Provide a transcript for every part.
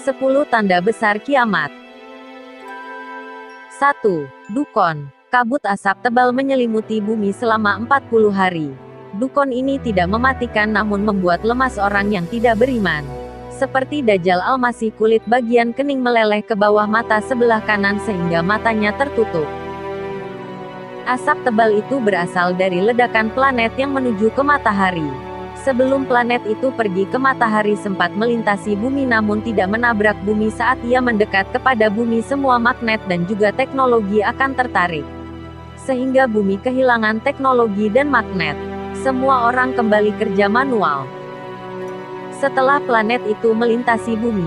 10 tanda besar kiamat. 1. Dukon. Kabut asap tebal menyelimuti bumi selama 40 hari. Dukon ini tidak mematikan namun membuat lemas orang yang tidak beriman. Seperti Dajjal Al-Masih, kulit bagian kening meleleh ke bawah mata sebelah kanan sehingga matanya tertutup. Asap tebal itu berasal dari ledakan planet yang menuju ke matahari. Sebelum planet itu pergi ke matahari sempat melintasi bumi namun tidak menabrak bumi. Saat ia mendekat kepada bumi semua magnet dan juga teknologi akan tertarik. Sehingga bumi kehilangan teknologi dan magnet. Semua orang kembali kerja manual. Setelah planet itu melintasi bumi,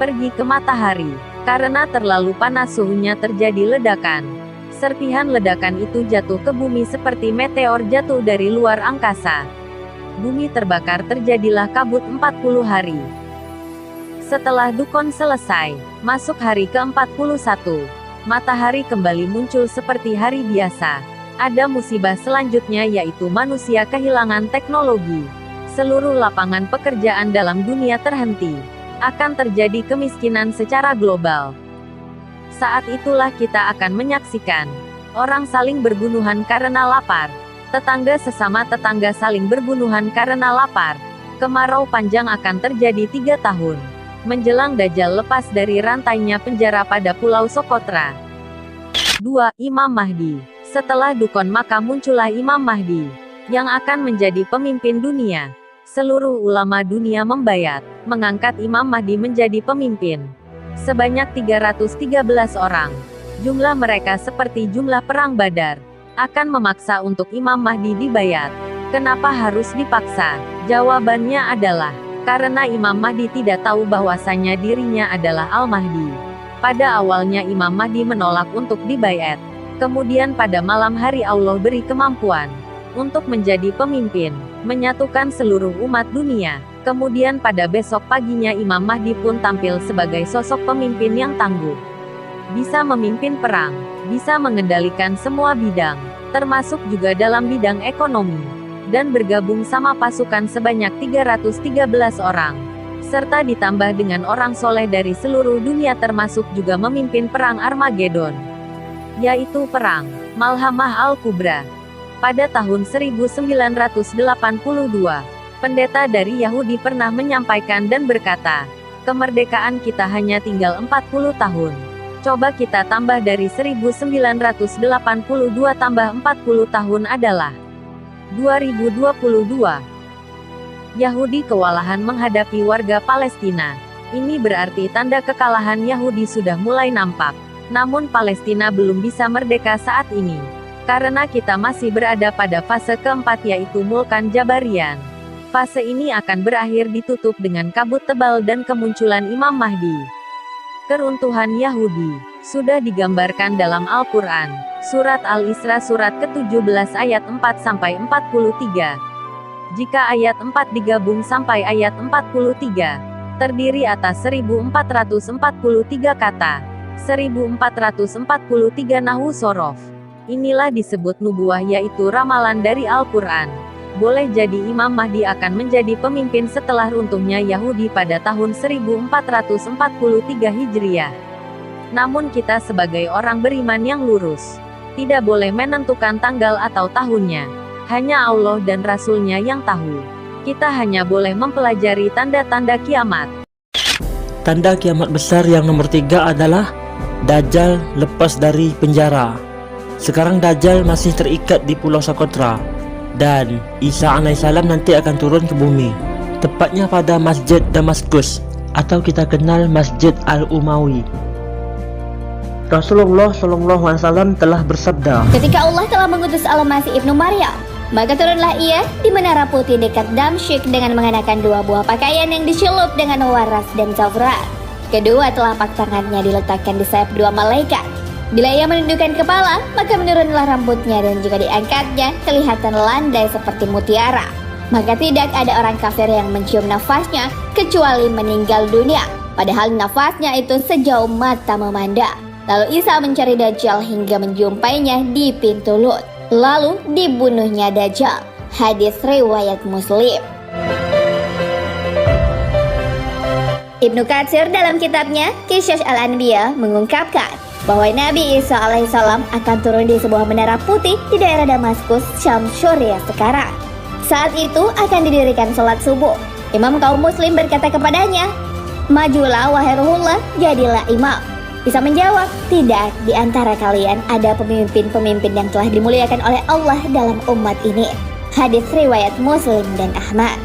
pergi ke matahari, karena terlalu panas suhunya terjadi ledakan. Serpihan ledakan itu jatuh ke bumi seperti meteor jatuh dari luar angkasa. Bumi terbakar, terjadilah kabut 40 hari. Setelah dukon selesai, masuk hari ke-41. Matahari kembali muncul seperti hari biasa. Ada musibah selanjutnya yaitu manusia kehilangan teknologi. Seluruh lapangan pekerjaan dalam dunia terhenti. Akan terjadi kemiskinan secara global. Saat itulah kita akan menyaksikan orang saling berbunuhan karena lapar. Tetangga sesama tetangga saling berbunuhan karena lapar. Kemarau panjang akan terjadi 3 tahun. Menjelang Dajjal lepas dari rantainya penjara pada Pulau Socotra. 2. Imam Mahdi. Setelah dukon maka muncullah Imam Mahdi, yang akan menjadi pemimpin dunia. Seluruh ulama dunia membayat, mengangkat Imam Mahdi menjadi pemimpin. Sebanyak 313 orang. Jumlah mereka seperti jumlah perang Badar. Akan memaksa untuk Imam Mahdi dibayat. Kenapa harus dipaksa? Jawabannya adalah, karena Imam Mahdi tidak tahu bahwasanya dirinya adalah Al-Mahdi. Pada awalnya Imam Mahdi menolak untuk dibayat. Kemudian pada malam hari Allah beri kemampuan untuk menjadi pemimpin, menyatukan seluruh umat dunia. Kemudian pada besok paginya Imam Mahdi pun tampil sebagai sosok pemimpin yang tangguh. Bisa memimpin perang, bisa mengendalikan semua bidang, termasuk juga dalam bidang ekonomi. Dan bergabung sama pasukan sebanyak 313 orang. Serta ditambah dengan orang soleh dari seluruh dunia termasuk juga memimpin perang Armageddon. Yaitu perang Malhamah Al-Kubra. Pada tahun 1982, pendeta dari Yahudi pernah menyampaikan dan berkata, kemerdekaan kita hanya tinggal 40 tahun. Coba kita tambah dari 1982 tambah 40 tahun adalah 2022. Yahudi kewalahan menghadapi warga Palestina. Ini berarti tanda kekalahan Yahudi sudah mulai nampak. Namun Palestina belum bisa merdeka saat ini. Karena kita masih berada pada fase keempat yaitu Mulkan Jabarian. Fase ini akan berakhir ditutup dengan kabut tebal dan kemunculan Imam Mahdi. Keruntuhan Yahudi sudah digambarkan dalam Al-Quran. Surat Al-Isra surat ke-17 ayat 4-43. Jika ayat 4 digabung sampai ayat 43, terdiri atas 1443 kata. 1443 nahu sorof. Inilah disebut nubuah yaitu ramalan dari Al-Quran. Boleh jadi Imam Mahdi akan menjadi pemimpin setelah runtuhnya Yahudi pada tahun 1443 Hijriah. Namun kita sebagai orang beriman yang lurus, tidak boleh menentukan tanggal atau tahunnya. Hanya Allah dan Rasul-Nya yang tahu. Kita hanya boleh mempelajari tanda-tanda kiamat. Tanda kiamat besar yang nomor 3 adalah Dajjal lepas dari penjara. Sekarang Dajjal masih terikat di Pulau Socotra dan Isa alaihissalam nanti akan turun ke bumi, tepatnya pada Masjid Damaskus atau kita kenal Masjid Al-Umawi. Rasulullah SAW telah bersabda, ketika Allah telah mengutus Al-Masih ibnu Maryam, maka turunlah ia di menara putih dekat Damsyik dengan mengenakan 2 buah pakaian yang dicelup dengan waras dan zafran. Kedua telapak tangannya diletakkan di sayap 2 malaikat. Bila ia menundukkan kepala, maka menurunlah rambutnya dan jika diangkatnya, kelihatan landai seperti mutiara. Maka tidak ada orang kafir yang mencium nafasnya kecuali meninggal dunia. Padahal nafasnya itu sejauh mata memandang. Lalu Isa mencari Dajjal hingga menjumpainya di pintu Lut. Lalu dibunuhnya Dajjal. Hadis riwayat Muslim. Ibnu Katsir dalam kitabnya Qisas Al-Anbiya mengungkapkan bahwa Nabi Isa alaihissalam akan turun di sebuah menara putih di daerah Damaskus, Syam Syria sekarang. Saat itu akan didirikan sholat subuh. Imam kaum muslim berkata kepadanya, "Majulah wahai Ruhullah, jadilah imam." Isa menjawab, "Tidak, di antara kalian ada pemimpin-pemimpin yang telah dimuliakan oleh Allah dalam umat ini." Hadis riwayat Muslim dan Ahmad.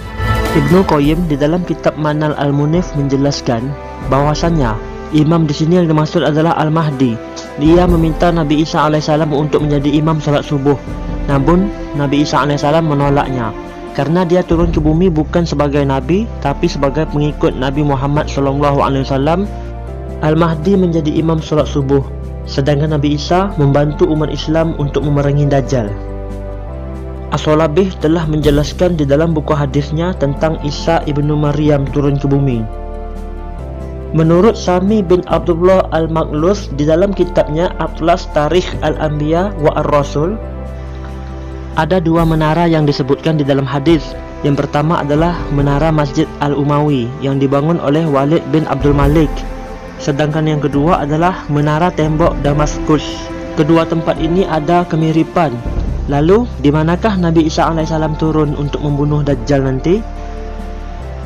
Ibnu Qayyim di dalam kitab Manal Al-Munif menjelaskan bahwasannya imam di sini yang dimaksud adalah Al-Mahdi. Dia meminta Nabi Isa alaihissalam untuk menjadi imam salat subuh. Namun Nabi Isa alaihissalam menolaknya karena dia turun ke bumi bukan sebagai nabi tapi sebagai pengikut Nabi Muhammad SAW. Al-Mahdi menjadi imam salat subuh, sedangkan Nabi Isa membantu umat Islam untuk memerangi Dajjal. As-Solabih telah menjelaskan di dalam buku hadisnya tentang Isa ibnu Maryam turun ke bumi. Menurut Sami bin Abdullah Al-Maqlus di dalam kitabnya Atlas Tarikh Al-Anbiya wa Ar-Rasul, ada dua menara yang disebutkan di dalam hadis. Yang pertama adalah menara Masjid Al-Umawi yang dibangun oleh Walid bin Abdul Malik, sedangkan yang kedua adalah menara tembok Damaskus. Kedua tempat ini ada kemiripan. Lalu, di manakah Nabi Isa alaihissalam turun untuk membunuh Dajjal nanti?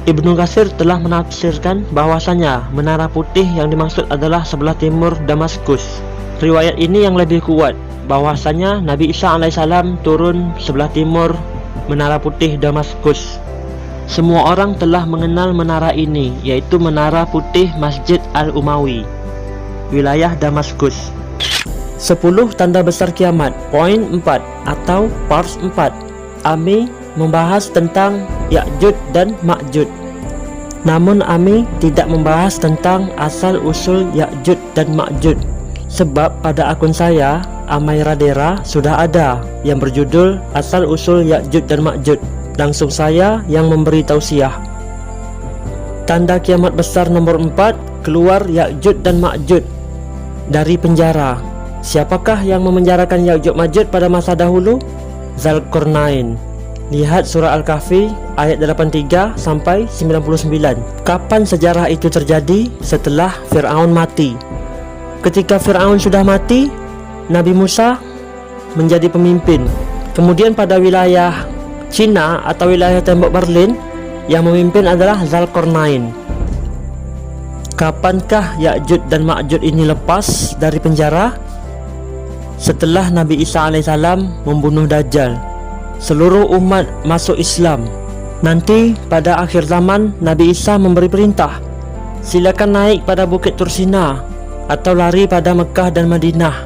Ibnu Katsir telah menafsirkan bahwasanya menara putih yang dimaksud adalah sebelah timur Damaskus. Riwayat ini yang lebih kuat, bahwasanya Nabi Isa alaihissalam turun sebelah timur menara putih Damaskus. Semua orang telah mengenal menara ini, yaitu menara putih Masjid Al-Umawi, wilayah Damaskus. 10 tanda besar kiamat, poin 4 atau parts 4. Ami membahas tentang Ya'juj dan Ma'juj. Namun Ami tidak membahas tentang asal usul Ya'juj dan Ma'juj. Sebab pada akun saya, Amai Radera, sudah ada yang berjudul Asal Usul Ya'juj dan Ma'juj. Langsung saya yang memberi tausiah. Tanda kiamat besar nomor 4, keluar Ya'juj dan Ma'juj dari penjara. Siapakah yang memenjarakan Ya'juj Ma'juj pada masa dahulu? Dzulqarnain. Lihat surah Al-Kahfi ayat 83 sampai 99. Kapan sejarah itu terjadi? Setelah Fir'aun mati. Ketika Fir'aun sudah mati, Nabi Musa menjadi pemimpin. Kemudian pada wilayah Cina atau wilayah tembok Berlin, yang memimpin adalah Dzulqarnain. Kapankah Ya'juj dan Ma'juj ini lepas dari penjara? Setelah Nabi Isa alaihissalam membunuh Dajjal, seluruh umat masuk Islam. Nanti pada akhir zaman Nabi Isa memberi perintah, silakan naik pada Bukit Tursina atau lari pada Mekah dan Madinah.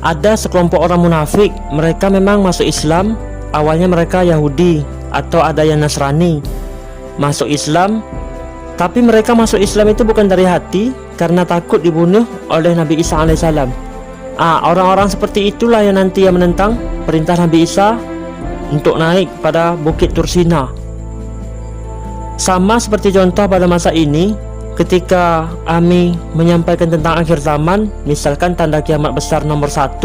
Ada sekelompok orang munafik, mereka memang masuk Islam. Awalnya mereka Yahudi atau ada yang Nasrani, masuk Islam. Tapi mereka masuk Islam itu bukan dari hati, karena takut dibunuh oleh Nabi Isa alaihissalam. Orang-orang seperti itulah yang nanti yang menentang perintah Nabi Isa untuk naik pada Bukit Tursina. Sama seperti contoh pada masa ini, ketika Ami menyampaikan tentang akhir zaman, misalkan tanda kiamat besar nomor 1,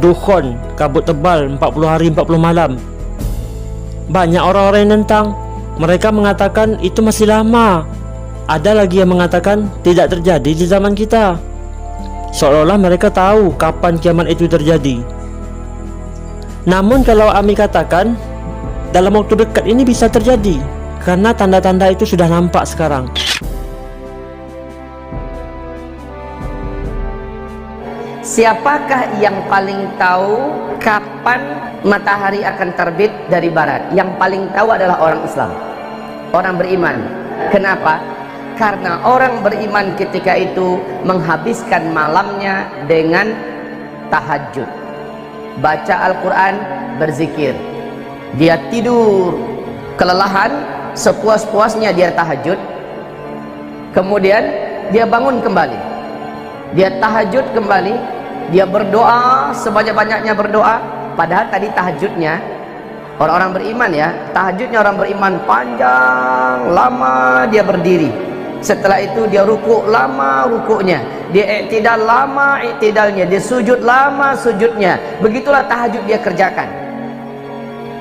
dukhon, kabut tebal 40 hari 40 malam. Banyak orang-orang yang nentang. Mereka mengatakan itu masih lama. Ada lagi yang mengatakan tidak terjadi di zaman kita, seolah-olah mereka tahu kapan kiamat itu terjadi. Namun kalau Ami katakan dalam waktu dekat ini bisa terjadi, karena tanda-tanda itu sudah nampak sekarang. Siapakah yang paling tahu kapan matahari akan terbit dari barat? Yang paling tahu adalah orang Islam, orang beriman. Kenapa? Karena orang beriman ketika itu menghabiskan malamnya dengan tahajud, baca Al-Quran, berzikir. Dia tidur kelelahan, sepuas-puasnya dia tahajud, kemudian dia bangun kembali, dia tahajud kembali, dia berdoa sebanyak-banyaknya berdoa. Padahal tadi tahajudnya orang-orang beriman ya, tahajudnya orang beriman panjang, lama dia berdiri. Setelah itu dia rukuk lama rukuknya, dia i'tidal lama i'tidalnya, dia sujud lama sujudnya. Begitulah tahajud dia kerjakan.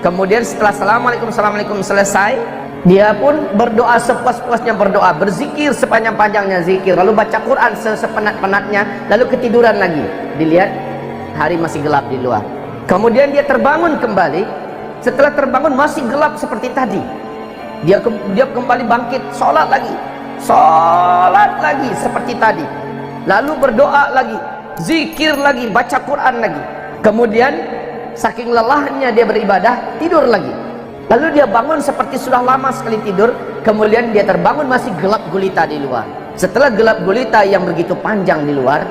Kemudian setelah assalamualaikum selesai, Dia pun berdoa sepuas-puasnya berdoa, berzikir sepanjang-panjangnya zikir, lalu baca Quran sepenat-penatnya, lalu ketiduran lagi. Dilihat hari masih gelap di luar. Kemudian dia terbangun kembali. Setelah terbangun masih gelap seperti tadi. Dia kembali bangkit, sholat lagi seperti tadi. Lalu berdoa lagi, zikir lagi, baca Quran lagi. Kemudian saking lelahnya dia beribadah, tidur lagi. Lalu dia bangun seperti sudah lama sekali tidur. Kemudian dia terbangun masih gelap gulita di luar. Setelah gelap gulita yang begitu panjang di luar,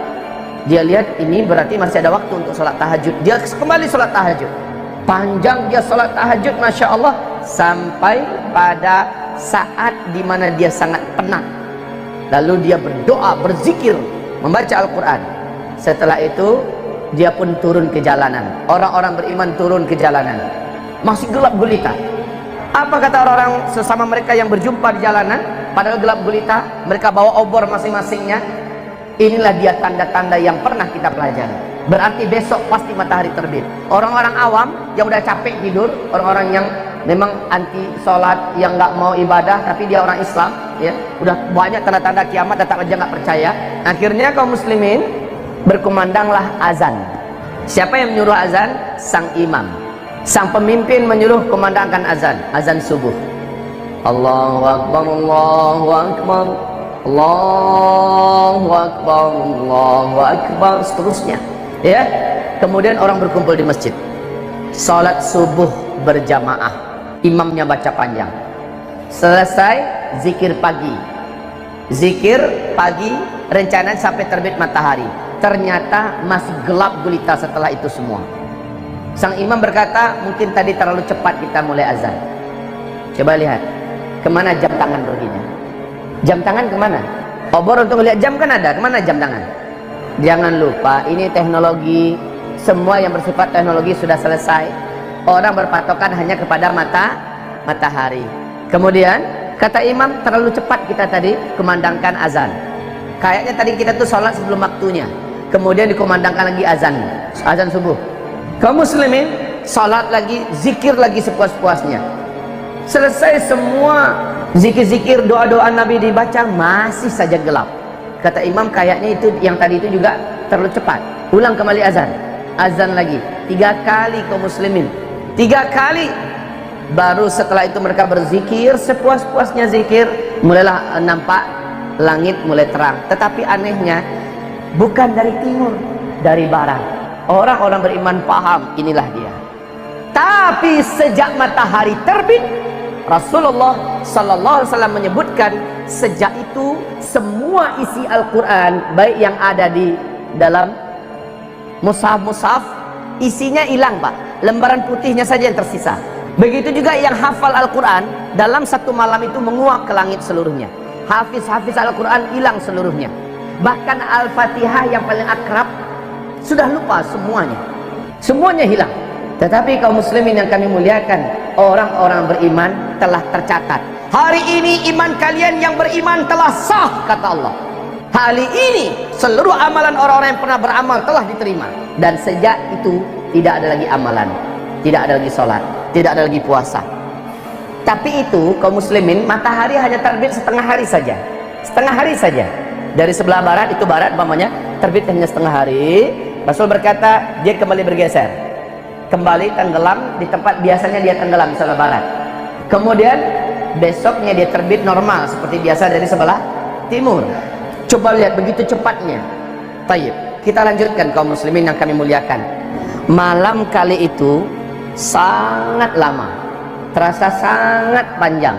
dia lihat ini berarti masih ada waktu untuk sholat tahajud. Dia kembali sholat tahajud. Panjang dia sholat tahajud, Masya Allah, sampai pada saat dimana dia sangat penat. Lalu dia berdoa, berzikir, membaca Al-Quran. Setelah itu dia pun turun ke jalanan. Orang-orang beriman turun ke jalanan, masih gelap gulita. Apa kata orang-orang sesama mereka yang berjumpa di jalanan? Padahal gelap gulita, mereka bawa obor masing-masingnya. Inilah dia tanda-tanda yang pernah kita pelajari. Berarti besok pasti matahari terbit. Orang-orang awam yang udah capek tidur, orang-orang yang memang anti sholat, yang nggak mau ibadah, tapi dia orang Islam, ya, udah banyak tanda-tanda kiamat, tetap aja nggak percaya. Akhirnya kaum muslimin berkumandanglah azan. Siapa yang menyuruh azan? Sang imam. Sang pemimpin menyuruh kumandangkan azan, azan subuh. Allahu Akbar, Allahu Akbar, Allahu Akbar, Allahu Akbar, seterusnya. Ya, kemudian orang berkumpul di masjid. Salat subuh berjamaah. Imamnya baca panjang. Selesai zikir pagi. Zikir pagi, rencana sampai terbit matahari. Ternyata masih gelap gulita setelah itu semua. Sang imam berkata, mungkin tadi terlalu cepat kita mulai azan. Coba lihat, kemana jam tangan perginya? Jam tangan kemana? Obor untuk lihat jam kan ada, kemana jam tangan? Jangan lupa, ini teknologi, semua yang bersifat teknologi sudah selesai. Orang berpatokan hanya kepada matahari. Kemudian, kata imam, terlalu cepat kita tadi kumandangkan azan. Kayaknya tadi kita tuh sholat sebelum waktunya. Kemudian dikumandangkan lagi azan subuh. Kaum muslimin salat lagi, zikir lagi sepuas-puasnya. Selesai semua zikir-zikir, doa-doa Nabi dibaca, masih saja gelap. Kata imam, kayaknya itu yang tadi itu juga terlalu cepat. Ulang kembali azan. Azan lagi 3 kali kaum muslimin. 3 kali. Baru setelah itu mereka berzikir sepuas-puasnya zikir, mulailah nampak langit mulai terang. Tetapi anehnya bukan dari timur, dari barat. Orang-orang beriman paham, inilah dia. Tapi sejak matahari terbit, Rasulullah Sallallahu Alaihi Wasallam menyebutkan, sejak itu semua isi Al-Quran, baik yang ada di dalam mushaf-mushaf, isinya hilang, Pak. Lembaran putihnya saja yang tersisa. Begitu juga yang hafal Al-Quran, dalam satu malam itu menguap ke langit seluruhnya. Hafiz-hafiz Al-Quran hilang seluruhnya. Bahkan Al-Fatihah yang paling akrab sudah lupa semuanya hilang. Tetapi kaum muslimin yang kami muliakan, orang-orang beriman telah tercatat. Hari ini iman kalian yang beriman telah sah, kata Allah. Hari ini seluruh amalan orang-orang yang pernah beramal telah diterima. Dan sejak itu tidak ada lagi amalan, tidak ada lagi sholat, tidak ada lagi puasa. Tapi itu kaum muslimin, matahari hanya terbit setengah hari saja. Setengah hari saja. Dari sebelah barat, itu barat umpamanya, terbit hanya setengah hari. Rasul berkata, dia kembali bergeser, kembali tenggelam di tempat biasanya dia tenggelam di sebelah barat. Kemudian besoknya dia terbit normal seperti biasa dari sebelah timur. Coba lihat begitu cepatnya. Tayyib, kita lanjutkan kaum muslimin yang kami muliakan. Malam kali itu sangat lama, terasa sangat panjang.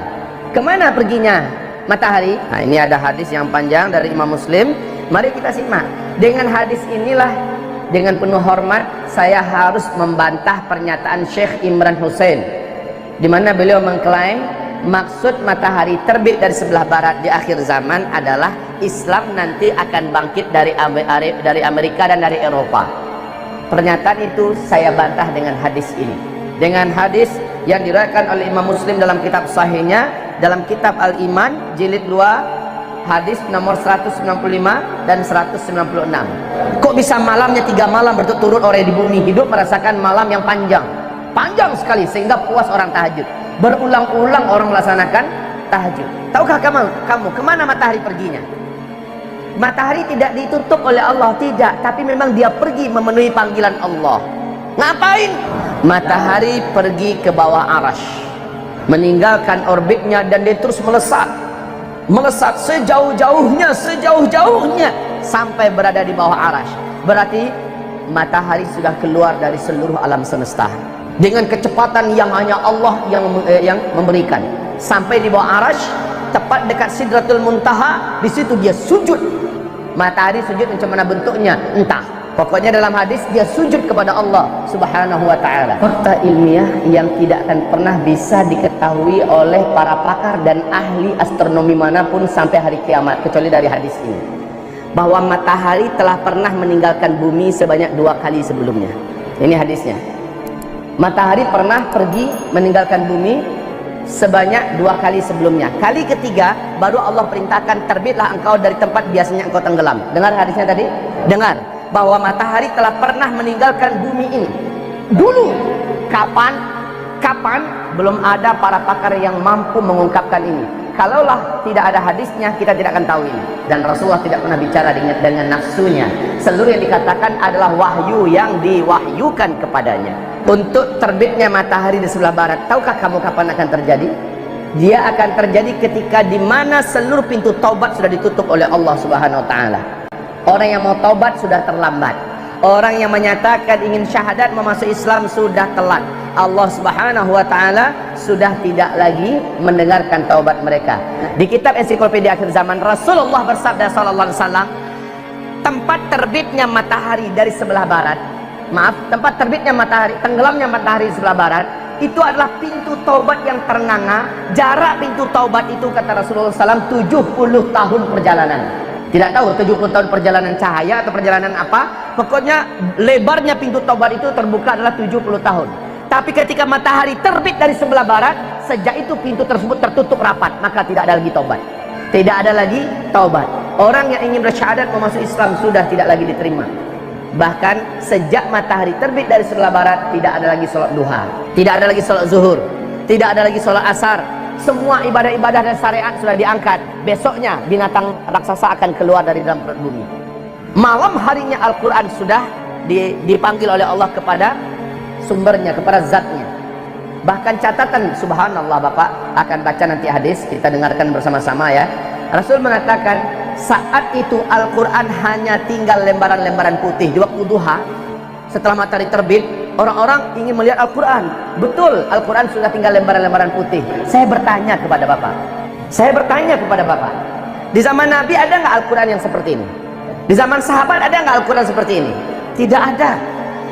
Kemana perginya matahari? Nah, ini ada hadis yang panjang dari Imam Muslim. Mari kita simak. Dengan hadis inilah, dengan penuh hormat, saya harus membantah pernyataan Syekh Imran Hussein, di mana beliau mengklaim maksud matahari terbit dari sebelah barat di akhir zaman adalah Islam nanti akan bangkit dari Amerika dan dari Eropa. Pernyataan itu saya bantah dengan hadis ini, dengan hadis yang diriwayatkan oleh Imam Muslim dalam kitab sahihnya, dalam kitab Al-Iman jilid 2 hadis nomor 195 dan 196. Kok bisa malamnya 3 malam berturut-turut orang di bumi hidup merasakan malam yang panjang? panjang sekali sehingga puas orang tahajud. Berulang-ulang orang melaksanakan tahajud. Tahukah kamu kemana matahari perginya? Matahari tidak ditutup oleh Allah, tidak, tapi memang dia pergi memenuhi panggilan Allah. Ngapain? Matahari pergi ke bawah arash, meninggalkan orbitnya, dan dia terus melesat sejauh-jauhnya sampai berada di bawah arash. Berarti matahari sudah keluar dari seluruh alam semesta dengan kecepatan yang hanya Allah yang memberikan. Sampai di bawah arash, tepat dekat Sidratul Muntaha, di situ dia sujud. Matahari sujud macam mana bentuknya entah, pokoknya dalam hadis dia sujud kepada Allah Subhanahu wa ta'ala. Fakta ilmiah yang tidak akan pernah bisa diketahui oleh para pakar dan ahli astronomi manapun sampai hari kiamat, kecuali dari hadis ini, bahwa matahari telah pernah meninggalkan bumi sebanyak 2 kali sebelumnya. Ini hadisnya. Matahari pernah pergi meninggalkan bumi sebanyak 2 kali sebelumnya. Kali ketiga baru Allah perintahkan, terbitlah engkau dari tempat biasanya engkau tenggelam. Dengar hadisnya tadi? Dengar bahwa matahari telah pernah meninggalkan bumi ini dulu. Kapan? Belum ada para pakar yang mampu mengungkapkan ini. Kalaulah tidak ada hadisnya, kita tidak akan tahu ini. Dan Rasulullah tidak pernah bicara dengan nafsunya. Seluruh yang dikatakan adalah wahyu yang diwahyukan kepadanya. Untuk terbitnya matahari di sebelah barat, tahukah kamu kapan akan terjadi? Dia akan terjadi ketika di mana seluruh pintu taubat sudah ditutup oleh Allah Subhanahu wa ta'ala. Orang yang mau taubat sudah terlambat. Orang yang menyatakan ingin syahadat memasuk Islam sudah telat. Allah Subhanahu wa ta'ala sudah tidak lagi mendengarkan taubat mereka. Di kitab Ensiklopedia Akhir Zaman, Rasulullah bersabda sallallahu alaihi wasallam, tempat terbitnya matahari dari sebelah barat, tempat terbitnya matahari, tenggelamnya matahari di sebelah barat, itu adalah pintu taubat yang ternganga. Jarak pintu taubat itu, kata Rasulullah SAW, 70 tahun perjalanan. Tidak tahu 70 tahun perjalanan cahaya atau perjalanan apa, pokoknya lebarnya pintu taubat itu terbuka adalah 70 tahun. Tapi ketika matahari terbit dari sebelah barat, sejak itu pintu tersebut tertutup rapat, maka tidak ada lagi taubat. Tidak ada lagi taubat. Orang yang ingin bersyahadat memasuk Islam sudah tidak lagi diterima. Bahkan sejak matahari terbit dari sebelah barat, tidak ada lagi sholat duha, tidak ada lagi sholat zuhur, tidak ada lagi sholat asar. Semua ibadah-ibadah dan syariat sudah diangkat. Besoknya binatang raksasa akan keluar dari dalam perut bumi. Malam harinya Al-Quran sudah dipanggil oleh Allah kepada sumbernya, kepada zatnya. Bahkan catatan, subhanallah, Bapak akan baca nanti hadis, kita dengarkan bersama-sama ya. Rasul mengatakan saat itu Al-Quran hanya tinggal lembaran-lembaran putih. Di waktu duha, setelah matahari terbit, orang-orang ingin melihat Al-Quran. Betul, Al-Quran sudah tinggal lembaran-lembaran putih. Saya bertanya kepada Bapak, di zaman Nabi ada nggak Al-Quran yang seperti ini? Di zaman sahabat ada nggak Al-Quran seperti ini? Tidak ada.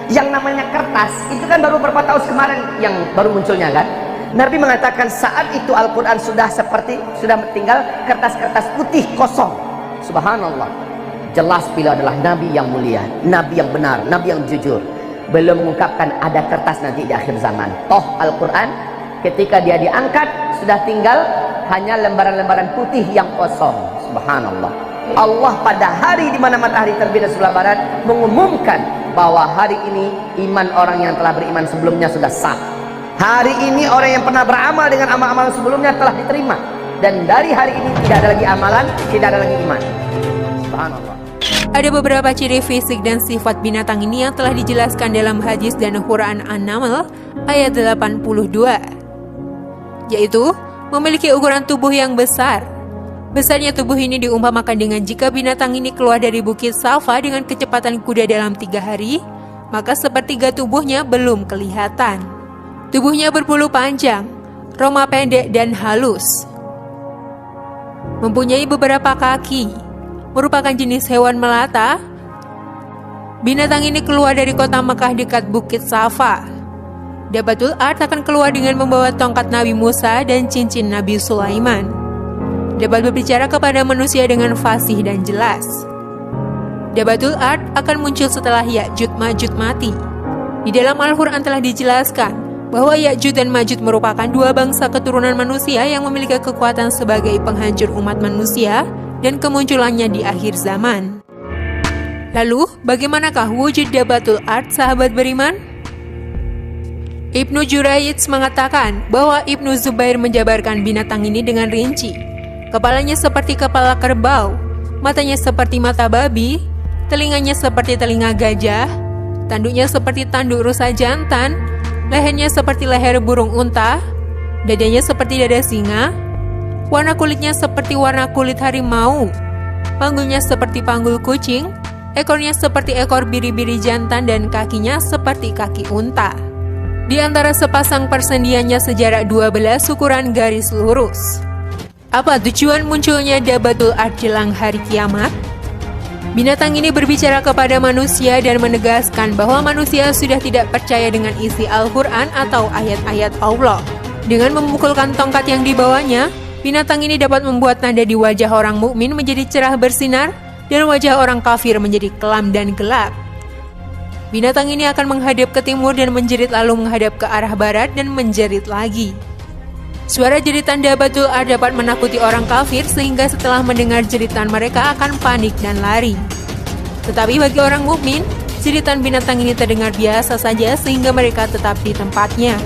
Yang namanya kertas itu kan baru beberapa tahun kemarin yang baru munculnya kan. Nabi mengatakan saat itu Al-Quran sudah tinggal kertas-kertas putih kosong. Subhanallah. Jelas beliau adalah Nabi yang mulia, Nabi yang benar, Nabi yang jujur. Belum mengungkapkan ada kertas nanti di akhir zaman. Toh Al-Quran ketika dia diangkat sudah tinggal hanya lembaran-lembaran putih yang kosong. Subhanallah. Allah pada hari di mana matahari terbit dari sebelah barat mengumumkan bahwa hari ini iman orang yang telah beriman sebelumnya sudah sah. Hari ini orang yang pernah beramal dengan amal-amal sebelumnya telah diterima. Dan dari hari ini tidak ada lagi amalan, tidak ada lagi iman. Subhanallah. Ada beberapa ciri fisik dan sifat binatang ini yang telah dijelaskan dalam hadis dan Quran An-Naml ayat 82, yaitu memiliki ukuran tubuh yang besar. Besarnya tubuh ini diumpamakan dengan jika binatang ini keluar dari Bukit Safa dengan kecepatan kuda dalam 3 hari, maka sepertiga tubuhnya belum kelihatan. Tubuhnya berbulu panjang, roma pendek dan halus. Mempunyai beberapa kaki, merupakan jenis hewan melata. Binatang ini keluar dari kota Mekah dekat Bukit Safa. Dabatul Ard akan keluar dengan membawa tongkat Nabi Musa dan cincin Nabi Sulaiman. Dapat berbicara kepada manusia dengan fasih dan jelas. Dabatul Ard akan muncul setelah Ya'jud Ma'jud mati. Di dalam Al-Quran telah dijelaskan bahwa Ya'jud dan Ma'jud merupakan 2 bangsa keturunan manusia yang memiliki kekuatan sebagai penghancur umat manusia dan kemunculannya di akhir zaman. Lalu, bagaimanakah wujud Dabatul Ard, sahabat beriman? Ibnu Jurayj mengatakan bahwa Ibnu Zubair menjabarkan binatang ini dengan rinci. Kepalanya seperti kepala kerbau, matanya seperti mata babi, telinganya seperti telinga gajah, tanduknya seperti tanduk rusa jantan, lehernya seperti leher burung unta, dadanya seperti dada singa, warna kulitnya seperti warna kulit harimau, panggulnya seperti panggul kucing, ekornya seperti ekor biri-biri jantan, dan kakinya seperti kaki unta. Di antara sepasang persendiannya sejarak 12 ukuran garis lurus. Apa tujuan munculnya Dabatul Ard jelang hari kiamat? Binatang ini berbicara kepada manusia dan menegaskan bahwa manusia sudah tidak percaya dengan isi Al-Quran atau ayat-ayat Allah. Dengan memukulkan tongkat yang dibawanya, binatang ini dapat membuat tanda di wajah orang mukmin menjadi cerah bersinar dan wajah orang kafir menjadi kelam dan gelap. Binatang ini akan menghadap ke timur dan menjerit, lalu menghadap ke arah barat dan menjerit lagi. Suara jeritan Dabatul Ard dapat menakuti orang kafir sehingga setelah mendengar jeritan mereka akan panik dan lari. Tetapi bagi orang mukmin, jeritan binatang ini terdengar biasa saja sehingga mereka tetap di tempatnya.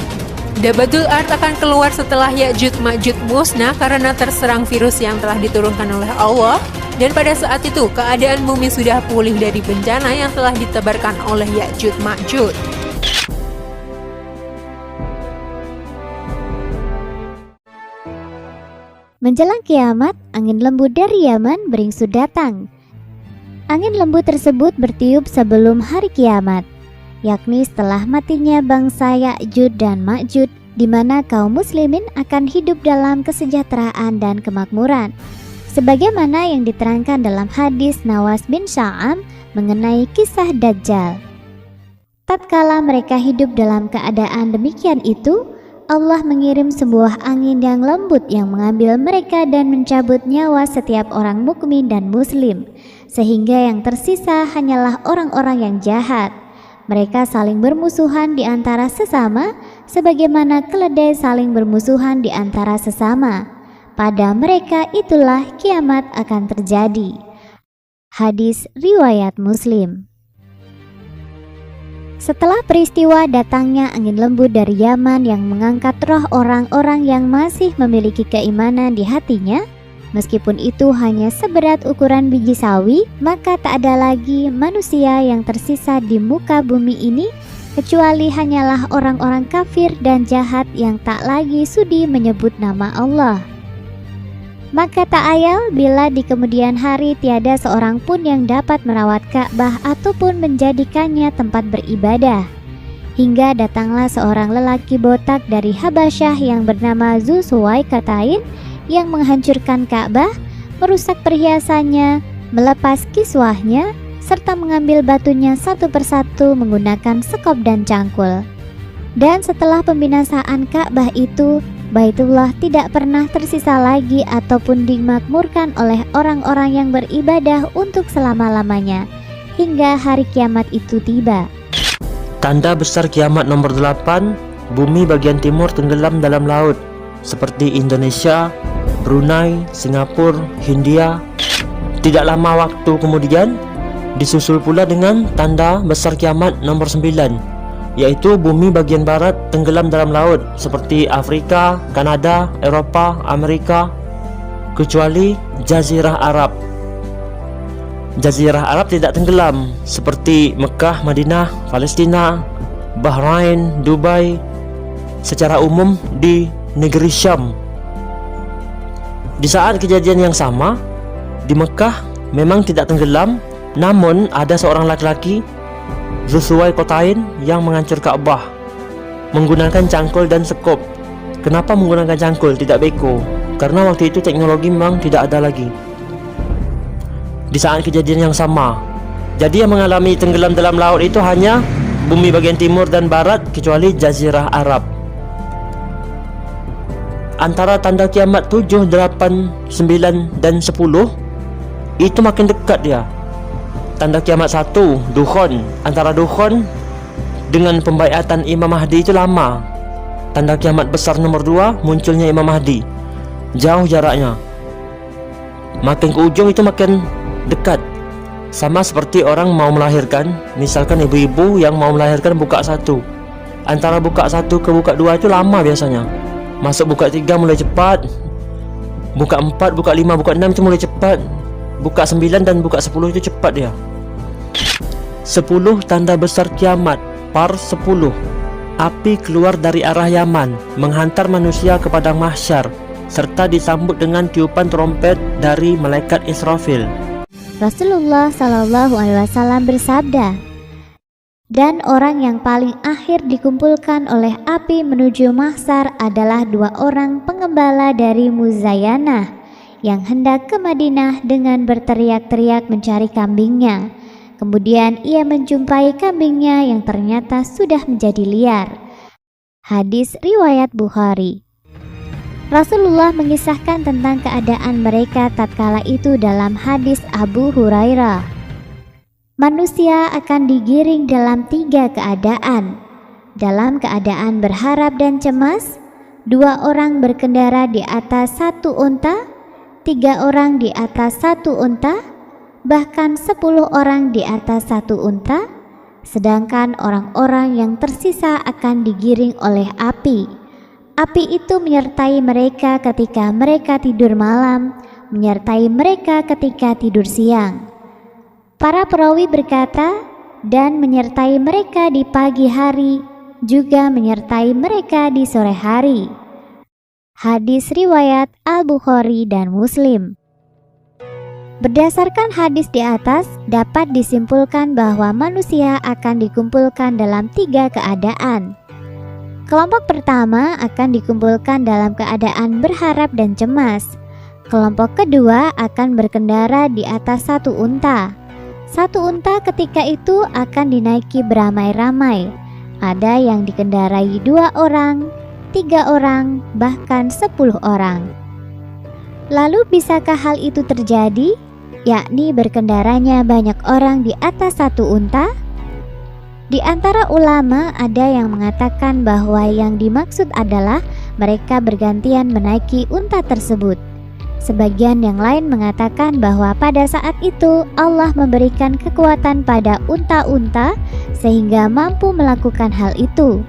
Dabatul Ard akan keluar setelah Ya'juj Ma'juj musnah karena terserang virus yang telah diturunkan oleh Allah, dan pada saat itu keadaan bumi sudah pulih dari bencana yang telah ditebarkan oleh Ya'juj Ma'juj. Menjelang kiamat, angin lembut dari Yaman beringsut datang. Angin lembut tersebut bertiup sebelum hari kiamat, yakni setelah matinya bangsa Ya'juj dan Ma'juj, di mana kaum muslimin akan hidup dalam kesejahteraan dan kemakmuran. Sebagaimana yang diterangkan dalam hadis Nawas bin Sya'am mengenai kisah Dajjal. Tatkala mereka hidup dalam keadaan demikian itu, Allah mengirim sebuah angin yang lembut yang mengambil mereka dan mencabut nyawa setiap orang mukmin dan muslim, sehingga yang tersisa hanyalah orang-orang yang jahat. Mereka saling bermusuhan di antara sesama, sebagaimana keledai saling bermusuhan di antara sesama. Pada mereka itulah kiamat akan terjadi. Hadis riwayat Muslim. Setelah peristiwa datangnya angin lembut dari Yaman yang mengangkat roh orang-orang yang masih memiliki keimanan di hatinya, meskipun itu hanya seberat ukuran biji sawi, maka tak ada lagi manusia yang tersisa di muka bumi ini, kecuali hanyalah orang-orang kafir dan jahat yang tak lagi sudi menyebut nama Allah. Maka tak ayal bila di kemudian hari tiada seorang pun yang dapat merawat Ka'bah ataupun menjadikannya tempat beribadah. Hingga datanglah seorang lelaki botak dari Habasyah yang bernama Zulsuwaikatain yang menghancurkan Ka'bah, merusak perhiasannya, melepas kiswahnya, serta mengambil batunya satu persatu menggunakan sekop dan cangkul. Dan setelah pembinasaan Ka'bah itu, Baitullah tidak pernah tersisa lagi ataupun dimakmurkan oleh orang-orang yang beribadah untuk selama-lamanya, hingga hari kiamat itu tiba. Tanda besar kiamat nomor 8, bumi bagian timur tenggelam dalam laut, seperti Indonesia, Brunei, Singapura, Hindia. Tidak lama waktu kemudian, disusul pula dengan tanda besar kiamat nomor 9, yaitu bumi bagian barat tenggelam dalam laut, seperti Afrika, Kanada, Eropa, Amerika, kecuali Jazirah Arab. Jazirah Arab tidak tenggelam, seperti Mekah, Madinah, Palestina, Bahrain, Dubai, secara umum di negeri Syam. Di saat kejadian yang sama, di Mekah memang tidak tenggelam, namun ada seorang laki-laki, Zulsuwaikatain, yang menghancur Ka'bah menggunakan cangkul dan sekop. Kenapa menggunakan cangkul, tidak beko? Karena waktu itu teknologi memang tidak ada lagi di saat kejadian yang sama. Jadi yang mengalami tenggelam dalam laut itu hanya bumi bagian timur dan barat, kecuali Jazirah Arab. Antara tanda kiamat 7, 8, 9, dan 10 itu makin dekat dia. Tanda kiamat 1, Dukhon. Antara Dukhon dengan pembaiatan Imam Mahdi itu lama. Tanda kiamat besar nomor 2, munculnya Imam Mahdi. Jauh jaraknya. Makin ke ujung itu makin dekat. Sama seperti orang mau melahirkan. Misalkan ibu-ibu yang mau melahirkan buka satu, antara buka 1 ke buka 2 itu lama biasanya. Masuk buka 3 mulai cepat, buka 4, buka 5, buka 6 itu mulai cepat, buka 9 dan buka 10 itu cepat dia. 10 tanda besar kiamat. Par 10. Api keluar dari arah Yaman, menghantar manusia ke padang mahsyar, serta disambut dengan tiupan trompet dari malaikat Israfil. Rasulullah Shallallahu Alaihi Wasallam bersabda, dan orang yang paling akhir dikumpulkan oleh api menuju mahsyar adalah 2 orang pengembala dari Muzayanah yang hendak ke Madinah dengan berteriak-teriak mencari kambingnya. Kemudian ia menjumpai kambingnya yang ternyata sudah menjadi liar. Hadis riwayat Bukhari. Rasulullah mengisahkan tentang keadaan mereka tatkala itu dalam hadis Abu Hurairah. Manusia akan digiring dalam 3 keadaan. Dalam keadaan berharap dan cemas, 2 orang berkendara di atas 1 unta, 3 orang di atas 1 unta, bahkan 10 orang di atas 1 unta, sedangkan orang-orang yang tersisa akan digiring oleh api. Api itu menyertai mereka ketika mereka tidur malam, menyertai mereka ketika tidur siang. Para perawi berkata, dan menyertai mereka di pagi hari, juga menyertai mereka di sore hari. Hadis riwayat Al-Bukhari dan Muslim. Berdasarkan hadis di atas, dapat disimpulkan bahwa manusia akan dikumpulkan dalam 3 keadaan. Kelompok pertama akan dikumpulkan dalam keadaan berharap dan cemas. Kelompok kedua akan berkendara di atas 1 unta. 1 unta ketika itu akan dinaiki beramai-ramai. Ada yang dikendarai 2 orang, 3 orang, bahkan 10 orang. Lalu bisakah hal itu terjadi? Yakni berkendaranya banyak orang di atas 1 unta? Di antara ulama ada yang mengatakan bahwa yang dimaksud adalah mereka bergantian menaiki unta tersebut. Sebagian yang lain mengatakan bahwa pada saat itu Allah memberikan kekuatan pada unta-unta sehingga mampu melakukan hal itu.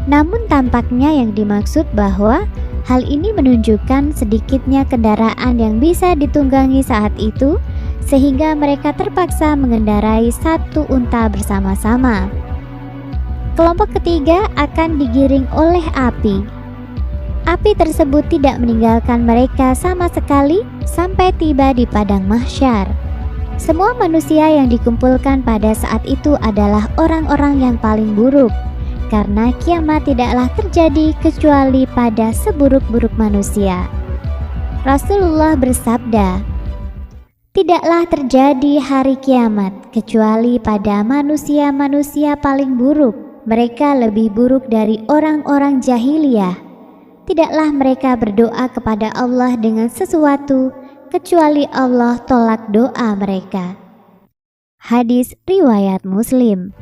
Namun tampaknya yang dimaksud bahwa hal ini menunjukkan sedikitnya kendaraan yang bisa ditunggangi saat itu, sehingga mereka terpaksa mengendarai 1 unta bersama-sama. Kelompok ketiga akan digiring oleh api. Api tersebut tidak meninggalkan mereka sama sekali sampai tiba di padang mahsyar. Semua manusia yang dikumpulkan pada saat itu adalah orang-orang yang paling buruk, karena kiamat tidaklah terjadi kecuali pada seburuk-buruk manusia. Rasulullah bersabda, tidaklah terjadi hari kiamat kecuali pada manusia-manusia paling buruk. Mereka lebih buruk dari orang-orang jahiliyah. Tidaklah mereka berdoa kepada Allah dengan sesuatu kecuali Allah tolak doa mereka. Hadis riwayat Muslim.